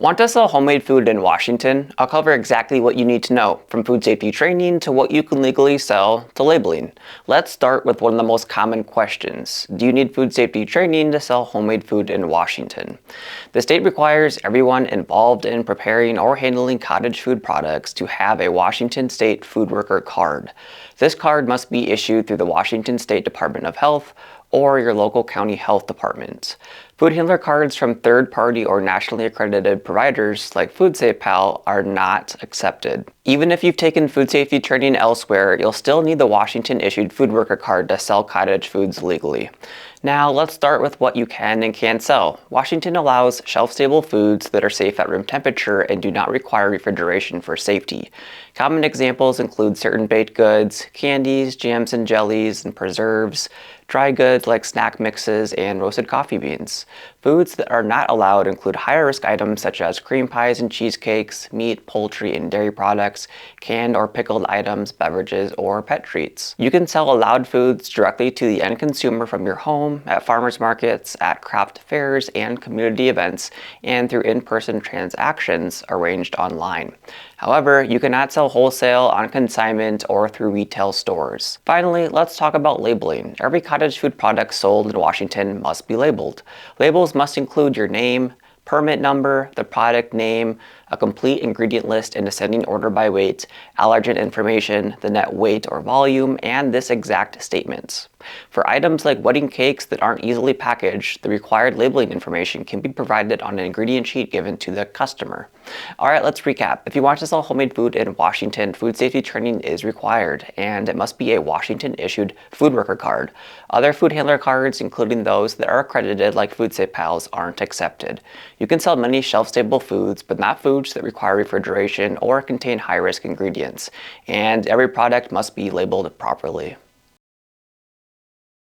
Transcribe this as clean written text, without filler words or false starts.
Want to sell homemade food in Washington? I'll cover exactly what you need to know, from food safety training to what you can legally sell to labeling. Let's start with one of the most common questions. Do you need food safety training to sell homemade food in Washington? The state requires everyone involved in preparing or handling cottage food products to have a Washington State Food Worker Card. This card must be issued through the Washington State Department of Health or your local county health department. Food handler cards from third-party or nationally accredited providers like FoodSafePal are not accepted. Even if you've taken food safety training elsewhere, you'll still need the Washington-issued food worker card to sell cottage foods legally. Now, let's start with what you can and can't sell. Washington allows shelf-stable foods that are safe at room temperature and do not require refrigeration for safety. Common examples include certain baked goods, candies, jams and jellies, and preserves, dry goods like snack mixes and roasted coffee beans. Foods that are not allowed include higher risk items such as cream pies and cheesecakes, meat, poultry, and dairy products, canned or pickled items, beverages, or pet treats. You can sell allowed foods directly to the end consumer from your home, at farmers markets, at craft fairs and community events, and through in-person transactions arranged online. However, you cannot sell wholesale, on consignment, or through retail stores. Finally, let's talk about labeling. Every cottage food product sold in Washington must be labeled. Labels must include your name, permit number, the product name, a complete ingredient list in ascending order by weight, allergen information, the net weight or volume, and this exact statement. For items like wedding cakes that aren't easily packaged, the required labeling information can be provided on an ingredient sheet given to the customer. Alright, let's recap. If you want to sell homemade food in Washington, food safety training is required, and it must be a Washington-issued food worker card. Other food handler cards, including those that are accredited like FoodSafePal's, aren't accepted. You can sell many shelf-stable foods, but not foods that require refrigeration or contain high-risk ingredients, and every product must be labeled properly.